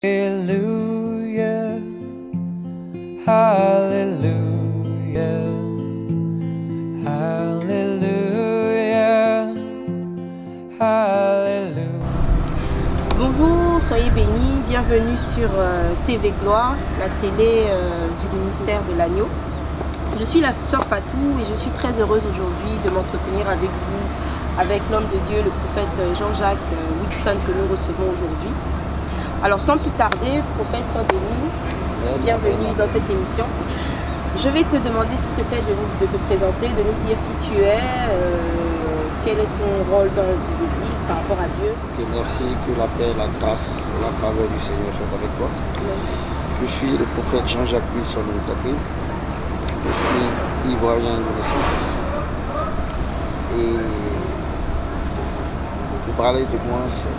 Hallelujah, hallelujah, hallelujah, hallelujah. Bonjour, soyez bénis, bienvenue sur TV Gloire, la télé du ministère de l'Agneau. Je suis la sœur Fatou et je suis très heureuse aujourd'hui de m'entretenir avec vous, avec l'homme de Dieu, le prophète Jean-Jacques Wilson que nous recevons aujourd'hui. Alors sans plus tarder, prophète, sois béni, bienvenue dans cette émission. Je vais te demander s'il te plaît de te présenter, de nous dire qui tu es, quel est ton rôle dans l'Église par rapport à Dieu. Okay, merci, que la paix, la grâce et la faveur du Seigneur soient avec toi. Je suis le prophète Jean-Jacques Wilson Moutapé. Je suis ivoirien de naissance. Et pour parler de moi, c'est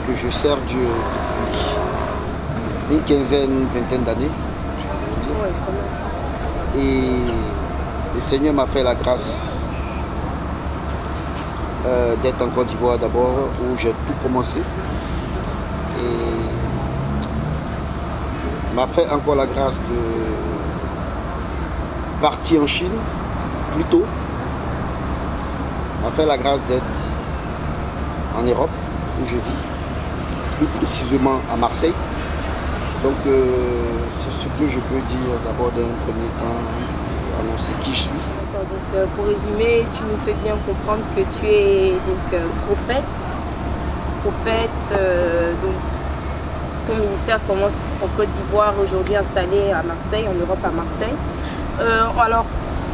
que je sers Dieu depuis une quinzaine, une vingtaine d'années. Et le Seigneur m'a fait la grâce d'être en Côte d'Ivoire d'abord, où j'ai tout commencé. Et m'a fait encore la grâce de partir en Chine plus tôt. M'a fait la grâce d'être en Europe, où je vis, plus précisément à Marseille. Donc c'est ce que je peux dire d'abord d'un premier temps, annoncer qui je suis. Donc pour résumer, tu nous fais bien comprendre que tu es donc prophète. Donc ton ministère commence en Côte d'Ivoire, aujourd'hui installé à Marseille, en Europe à Marseille. Alors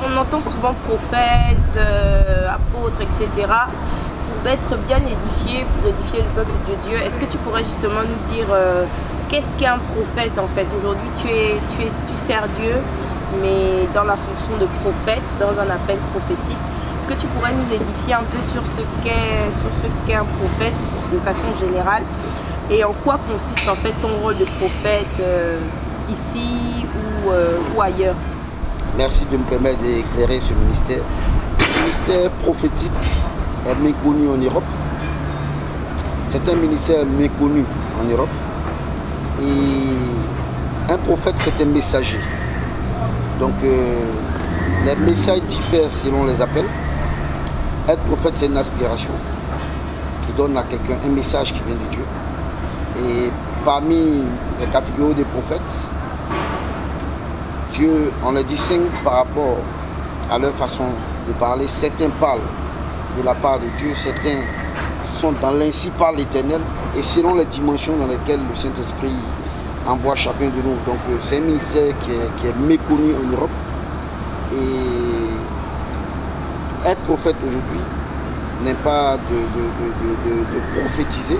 on entend souvent prophète, apôtre, etc. Pour être bien édifié, pour édifier le peuple de Dieu. Est-ce que tu pourrais justement nous dire qu'est-ce qu'est un prophète en fait? Aujourd'hui tu sers Dieu, mais dans la fonction de prophète, dans un appel prophétique. Est-ce que tu pourrais nous édifier un peu sur ce qu'est un prophète de façon générale et en quoi consiste en fait ton rôle de prophète ici ou ailleurs? Merci de me permettre d'éclairer ce ministère. Le ministère prophétique est méconnu en Europe. C'est un ministère méconnu en Europe. Et un prophète, c'est un messager. Donc les messages diffèrent selon les appels. Être prophète, c'est une aspiration qui donne à quelqu'un un message qui vient de Dieu. Et parmi les catégories des prophètes, Dieu, on les distingue par rapport à leur façon de parler. Certains parlent de la part de Dieu, certains sont dans l'ainsi par l'Éternel et selon les dimensions dans lesquelles le Saint-Esprit envoie chacun de nous. Donc c'est un ministère qui est méconnu en Europe. Et être prophète aujourd'hui n'est pas de prophétiser,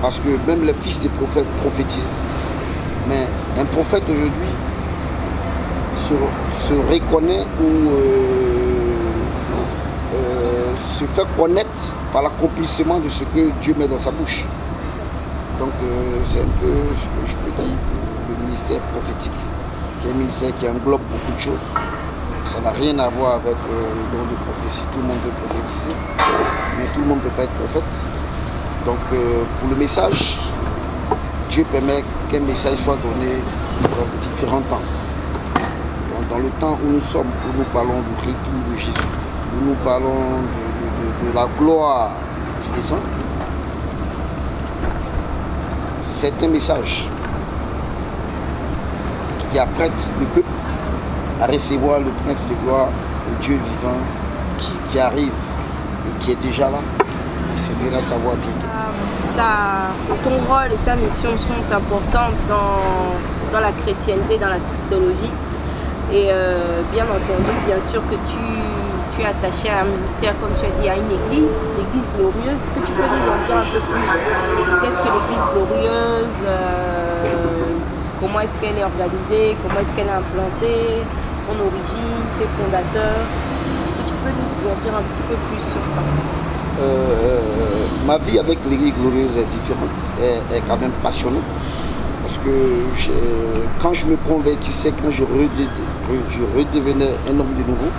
parce que même les fils des prophètes prophétisent. Mais un prophète aujourd'hui se reconnaît ou se fait connaître par l'accomplissement de ce que Dieu met dans sa bouche. Donc c'est un peu ce que je peux dire pour le ministère prophétique, qui est un ministère qui englobe beaucoup de choses. Ça n'a rien à voir avec le don de prophétie. Tout le monde peut prophétiser, mais tout le monde ne peut pas être prophète. Donc pour le message, Dieu permet qu'un message soit donné dans différents temps. Donc, dans le temps où nous sommes, où nous parlons du retour de Jésus, où nous parlons de la gloire qui descend, c'est un message qui apprête le peuple à recevoir le prince de gloire, le Dieu vivant qui arrive et qui est déjà là, et se fera savoir bientôt. Ton rôle et ta mission sont importantes dans la chrétienté, dans la christologie. Et bien entendu, bien sûr que tu es attaché à un ministère, comme tu as dit, à une église, l'église glorieuse. Est-ce que tu peux nous en dire un peu plus? Qu'est-ce que l'église glorieuse? Comment est-ce qu'elle est organisée? Comment est-ce qu'elle est implantée? Son origine, ses fondateurs? Est-ce que tu peux nous en dire un petit peu plus sur ça? Ma vie avec l'église glorieuse est différente, est quand même passionnante. Parce que quand je me convertissais, quand je redevenais un homme de nouveau,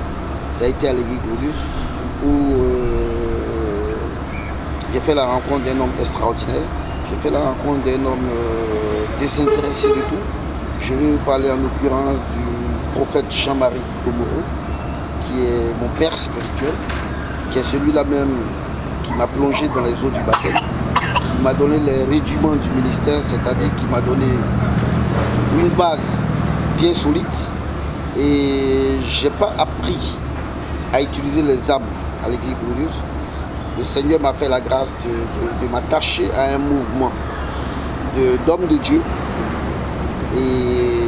ça a été à l'église glorieuse où J'ai fait la rencontre d'un homme extraordinaire. J'ai fait la rencontre d'un homme désintéressé de tout. Je vais parler en l'occurrence du prophète Jean-Marie Tomoro, qui est mon père spirituel, qui est celui-là même qui m'a plongé dans les eaux du baptême, qui m'a donné les rudiments du ministère, c'est-à-dire qui m'a donné une base bien solide. Et je n'ai pas appris à utiliser les âmes à l'église glorieuse. Le Seigneur m'a fait la grâce de m'attacher à un mouvement d'hommes de Dieu. Et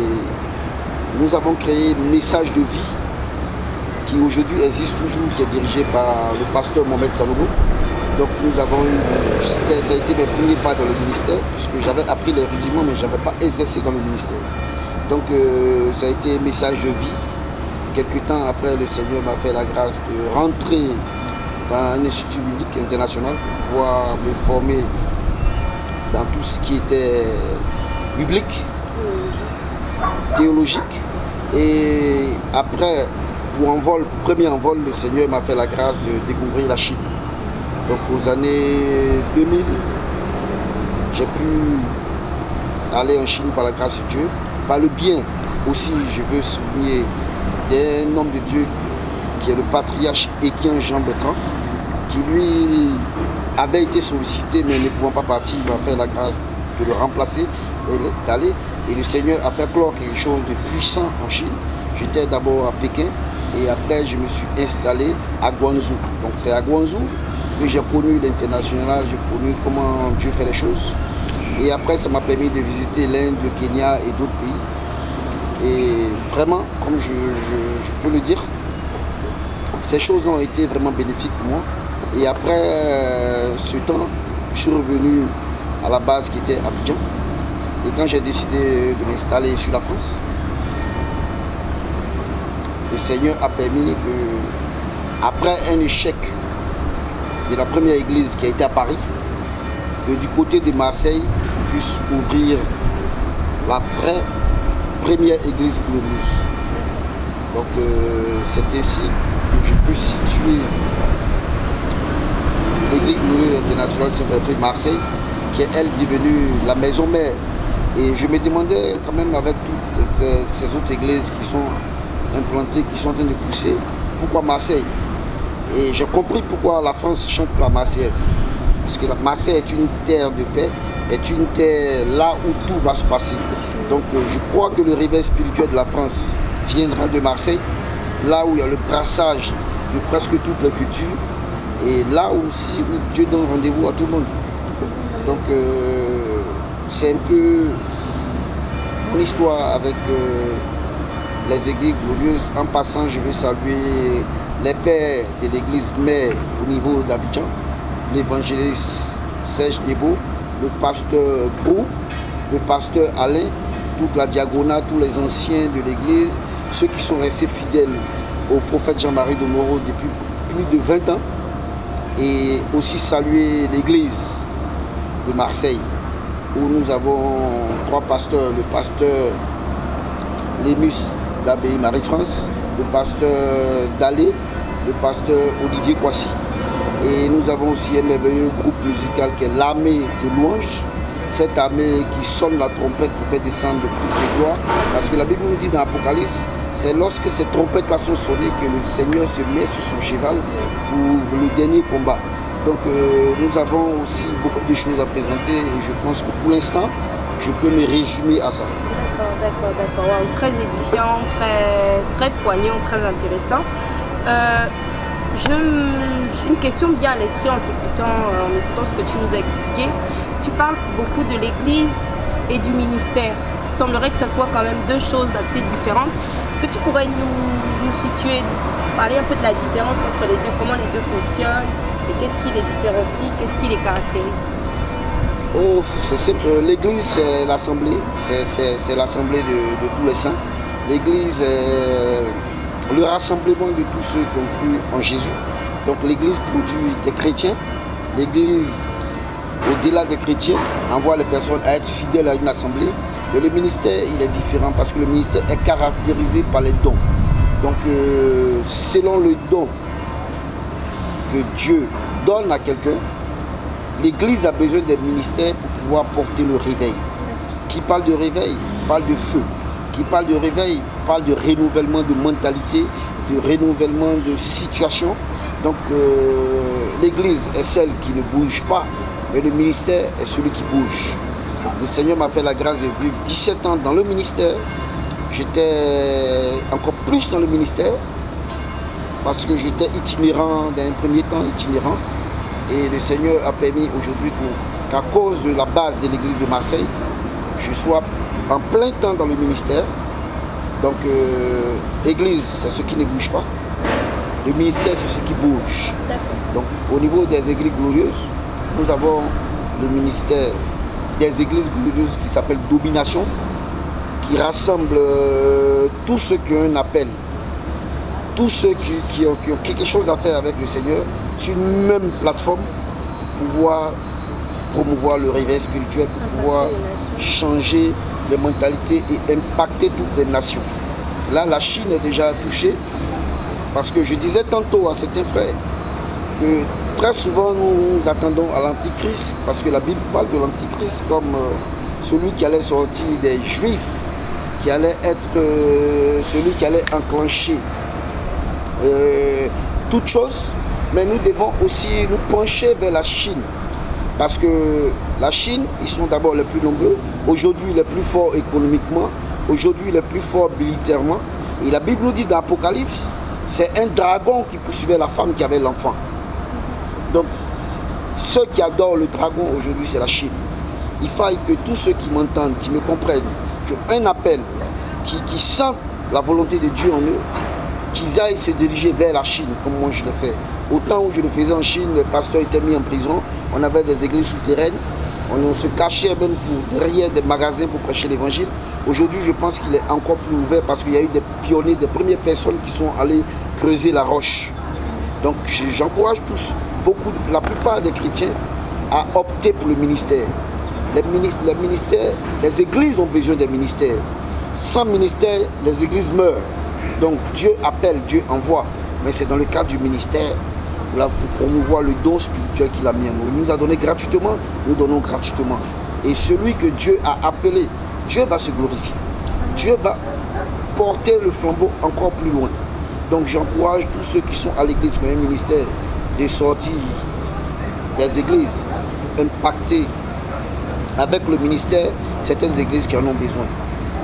nous avons créé un message de vie qui aujourd'hui existe toujours, qui est dirigé par le pasteur Mohamed Sanogo. Donc nous avons eu, ça a été mes premiers pas dans le ministère, puisque j'avais appris les rudiments, mais je n'avais pas exercé dans le ministère. Donc ça a été un message de vie. Quelque temps après, le Seigneur m'a fait la grâce de rentrer dans un institut biblique international pour pouvoir me former dans tout ce qui était biblique, théologique. Et après, premier envol, le Seigneur m'a fait la grâce de découvrir la Chine. Donc aux années 2000, j'ai pu aller en Chine par la grâce de Dieu. Par le bien aussi, je veux souligner d'un homme de Dieu qui est le patriarche Étienne Jean Bertrand, qui lui avait été sollicité mais ne pouvant pas partir, il m'a fait la grâce de le remplacer et d'aller. Et le Seigneur a fait clore quelque chose de puissant en Chine. J'étais d'abord à Pékin et après je me suis installé à Guangzhou. Donc c'est à Guangzhou que j'ai connu l'international, j'ai connu comment Dieu fait les choses. Et après ça m'a permis de visiter l'Inde, le Kenya et d'autres pays. Et vraiment, comme je peux le dire, ces choses ont été vraiment bénéfiques pour moi. Et après ce temps, je suis revenu à la base qui était Abidjan. Et quand j'ai décidé de m'installer sur la France, le Seigneur a permis que, après un échec de la première église qui a été à Paris, que du côté de Marseille, on puisse ouvrir la vraie première église glorieuse. Donc c'est ainsi que je peux situer l'église glorieuse internationale Saint-Esprit Marseille, qui est elle devenue la maison mère. Et je me demandais quand même avec toutes ces autres églises qui sont implantées, qui sont en train de pousser, pourquoi Marseille? Et j'ai compris pourquoi la France chante la Marseillaise. Parce que la Marseille est une terre de paix, est une terre là où tout va se passer. Donc je crois que le réveil spirituel de la France viendra de Marseille, là où il y a le brassage de presque toutes les cultures, et là aussi où Dieu donne rendez-vous à tout le monde. Donc c'est un peu mon histoire avec les églises glorieuses. En passant, je vais saluer les pères de l'église mère au niveau d'Abidjan, l'évangéliste Serge Nebo, le pasteur Brou, le pasteur Alain, toute la diagonale, tous les anciens de l'église, ceux qui sont restés fidèles au prophète Jean-Marie Tomoro depuis plus de 20 ans. Et aussi saluer l'église de Marseille, où nous avons 3 pasteurs, le pasteur Lémus d'Abbaye Marie-France, le pasteur Dalé, le pasteur Olivier Kwasi. Et nous avons aussi un merveilleux groupe musical qui est l'armée de louanges, cette armée qui sonne la trompette pour faire descendre le prix et gloire. Parce que la Bible nous dit dans l'Apocalypse, c'est lorsque ces trompettes-là sont sonnées que le Seigneur se met sur son cheval pour le dernier combat. Donc nous avons aussi beaucoup de choses à présenter et je pense que pour l'instant, je peux me résumer à ça. D'accord. Wow, très édifiant, très poignant, très intéressant. Une question vient à l'esprit en écoutant ce que tu nous as expliqué. Tu parles beaucoup de l'église et du ministère. Il semblerait que ce soit quand même 2 choses assez différentes. Est-ce que tu pourrais nous situer, parler un peu de la différence entre les deux, comment les deux fonctionnent et qu'est-ce qui les différencie, qu'est-ce qui les caractérise? Oh, c'est simple. L'église, c'est l'assemblée, c'est l'assemblée de tous les saints. L'église est le rassemblement de tous ceux qui ont cru en Jésus. Donc l'église produit des chrétiens. L'église, au-delà des chrétiens, envoie les personnes à être fidèles à une assemblée. Mais le ministère, il est différent parce que le ministère est caractérisé par les dons. Donc, selon le don que Dieu donne à quelqu'un, L'Église a besoin des ministères pour pouvoir porter le réveil. Qui parle de réveil, parle de feu. Qui parle de réveil, parle de renouvellement de mentalité, de renouvellement de situation. Donc l'Église est celle qui ne bouge pas, mais le ministère est celui qui bouge. Le Seigneur m'a fait la grâce de vivre 17 ans dans le ministère. J'étais encore plus dans le ministère parce que j'étais itinérant, dans un premier temps itinérant. Et le Seigneur a permis aujourd'hui qu'à cause de la base de l'église de Marseille, je sois en plein temps dans le ministère. Donc l'église, c'est ce qui ne bouge pas. Le ministère, c'est ce qui bouge. Donc au niveau des églises glorieuses, nous avons le ministère des églises glorieuses qui s'appelle Domination, qui rassemble tous ceux qui ont un appel, tous ceux qui ont quelque chose à faire avec le Seigneur, sur une même plateforme, pour pouvoir promouvoir le réveil spirituel, pour pouvoir changer les mentalités et impacter toutes les nations. Là, la Chine est déjà touchée, parce que je disais tantôt à certains frères que très souvent nous attendons à l'Antichrist, parce que la Bible parle de l'Antichrist comme celui qui allait sortir des Juifs, qui allait être celui qui allait enclencher toutes choses. Mais nous devons aussi nous pencher vers la Chine. Parce que la Chine, ils sont d'abord les plus nombreux, aujourd'hui les plus forts économiquement, aujourd'hui les plus forts militairement. Et la Bible nous dit dans l'Apocalypse, c'est un dragon qui poursuivait la femme qui avait l'enfant. Donc, ceux qui adorent le dragon aujourd'hui, c'est la Chine. Il faille que tous ceux qui m'entendent, qui me comprennent, qu'un appel, qui sentent la volonté de Dieu en eux, qu'ils aillent se diriger vers la Chine, comme moi je le fais. Au temps où je le faisais en Chine, les pasteurs étaient mis en prison, on avait des églises souterraines, on se cachait même derrière des magasins pour prêcher l'évangile. Aujourd'hui, je pense qu'il est encore plus ouvert parce qu'il y a eu des pionniers, des premières personnes qui sont allées creuser la roche. Donc j'encourage tous, la plupart des chrétiens, à opter pour le ministère. Les églises ont besoin des ministères. Sans ministère, les églises meurent. Donc Dieu appelle, Dieu envoie. Mais c'est dans le cadre du ministère pour promouvoir le don spirituel qu'il a mis en nous. Il nous a donné gratuitement, nous donnons gratuitement. Et celui que Dieu a appelé, Dieu va se glorifier. Dieu va porter le flambeau encore plus loin. Donc j'encourage tous ceux qui sont à l'église, qui ont un ministère, de sortir des églises pour impacter avec le ministère certaines églises qui en ont besoin.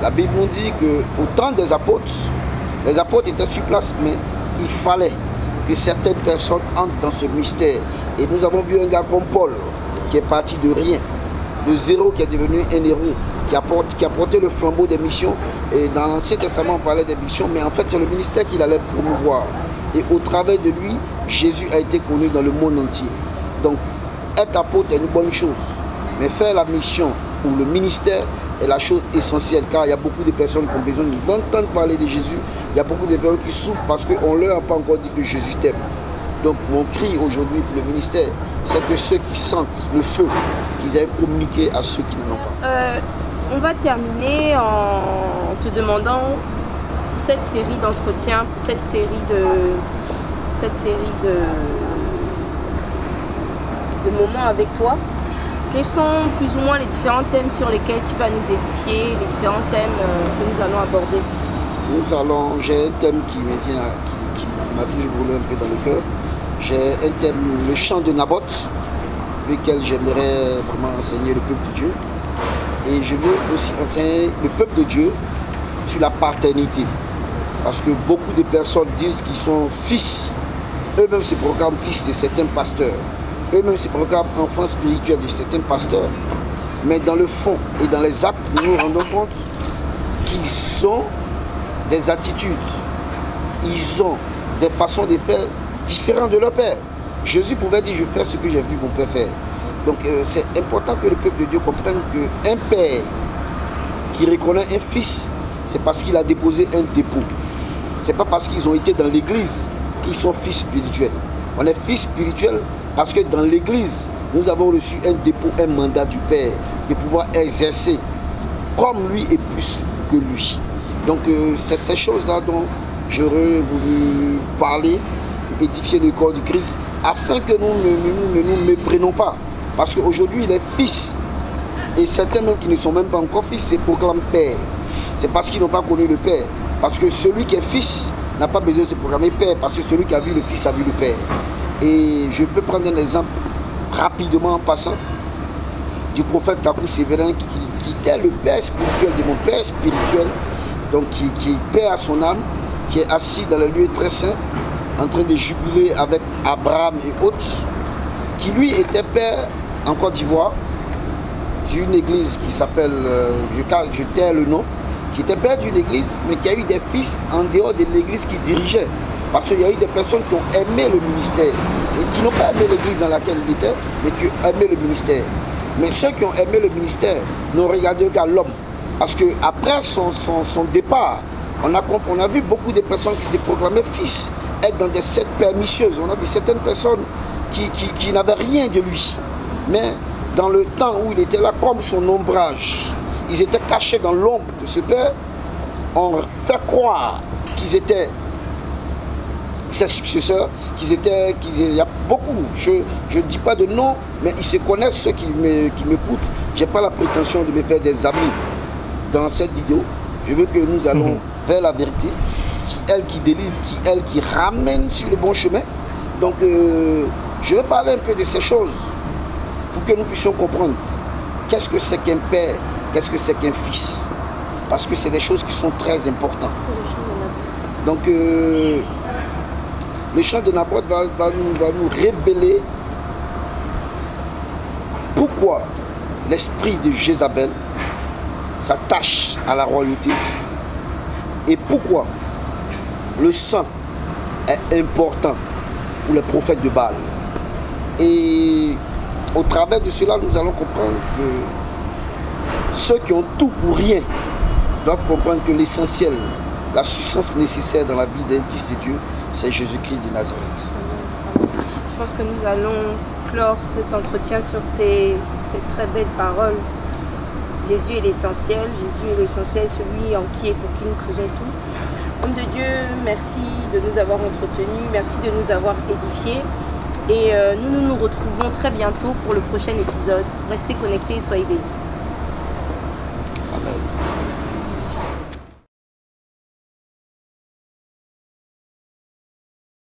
La Bible nous dit qu'au temps des apôtres, les apôtres étaient sur place, mais il fallait que certaines personnes entrent dans ce mystère. Et nous avons vu un gars comme Paul, qui est parti de rien, de zéro, qui est devenu un héros, qui a porté le flambeau des missions. Et dans l'Ancien Testament, on parlait des missions, mais en fait, c'est le ministère qu'il allait promouvoir. Et au travers de lui, Jésus a été connu dans le monde entier. Donc, être apôtre est une bonne chose, mais faire la mission ou le ministère est la chose essentielle, car il y a beaucoup de personnes qui ont besoin d'entendre parler de Jésus. Il y a beaucoup de personnes qui souffrent parce qu'on ne leur a pas encore dit que Jésus t'aime. Donc mon cri aujourd'hui pour le ministère, c'est que ceux qui sentent le feu, qu'ils aillent communiquer à ceux qui n'en ont pas. On va terminer en te demandant, pour cette série d'entretiens, pour cette série de moments avec toi, quels sont plus ou moins les différents thèmes sur lesquels tu vas nous édifier, les différents thèmes que nous allons aborder? J'ai un thème qui me vient, qui m'a toujours brûlé un peu dans le cœur. J'ai un thème, le chant de Naboth, lequel j'aimerais vraiment enseigner le peuple de Dieu. Et je veux aussi enseigner le peuple de Dieu sur la paternité. Parce que beaucoup de personnes disent qu'ils sont fils. Eux-mêmes se proclament fils de certains pasteurs. Eux-mêmes se proclament enfants spirituels de certains pasteurs. Mais dans le fond et dans les actes, nous nous rendons compte qu'ils ont des attitudes, ils ont des façons de faire différentes de leur père. Jésus pouvait dire, je fais ce que j'ai vu mon père faire. Donc c'est important que le peuple de Dieu comprenne qu'un père qui reconnaît un fils, c'est parce qu'il a déposé un dépôt. C'est pas parce qu'ils ont été dans l'église qu'ils sont fils spirituels. On est fils spirituels parce que dans l'église, nous avons reçu un dépôt, un mandat du Père, de pouvoir exercer comme lui et plus que lui. Donc c'est ces choses-là dont j'aurais voulu parler, édifier le corps du Christ, afin que nous ne nous méprenons pas. Parce qu'aujourd'hui, les fils, et certains même qui ne sont même pas encore fils, se proclament père. C'est parce qu'ils n'ont pas connu le père. Parce que celui qui est fils n'a pas besoin de se proclamer père, parce que celui qui a vu le fils a vu le père. Et je peux prendre un exemple rapidement en passant du prophète Kakou Sévérin qui était le père spirituel de mon père spirituel, donc qui est père à son âme, qui est assis dans le lieu très saint, en train de jubiler avec Abraham et autres, qui lui était père en Côte d'Ivoire d'une église qui s'appelle, je tais le nom, qui était père d'une église, mais qui a eu des fils en dehors de l'église qu'il dirigeait. Parce qu'il y a eu des personnes qui ont aimé le ministère, et qui n'ont pas aimé l'église dans laquelle il était, mais qui ont aimé le ministère. Mais ceux qui ont aimé le ministère n'ont regardé qu'à l'homme. Parce qu'après son départ, on a vu beaucoup de personnes qui se proclamaient fils, être dans des sectes pernicieuses. On a vu certaines personnes qui n'avaient rien de lui. Mais dans le temps où il était là, comme son ombrage, ils étaient cachés dans l'ombre de ce père, on fait croire qu'ils étaient ses successeurs, il y a beaucoup, je ne dis pas de nom, mais ils se connaissent, ceux qui m'écoutent. Je n'ai pas la prétention de me faire des amis dans cette vidéo. Je veux que nous allons vers la vérité, qui délivre, qui ramène sur le bon chemin. Donc je vais parler un peu de ces choses pour que nous puissions comprendre qu'est-ce que c'est qu'un père, qu'est-ce que c'est qu'un fils. Parce que c'est des choses qui sont très importantes. Donc le chant de Naboth va nous révéler pourquoi l'esprit de Jézabel s'attache à la royauté et pourquoi le sang est important pour les prophètes de Baal. Et au travers de cela, nous allons comprendre que ceux qui ont tout pour rien doivent comprendre que l'essentiel, la substance nécessaire dans la vie d'un fils de Dieu, c'est Jésus-Christ de Nazareth. Je pense que nous allons clore cet entretien sur ces très belles paroles. Jésus est l'essentiel, celui en qui et pour qui nous faisons tout. Homme de Dieu, merci de nous avoir entretenus, merci de nous avoir édifiés. Et nous nous retrouvons très bientôt pour le prochain épisode. Restez connectés et soyez bénis. Amen.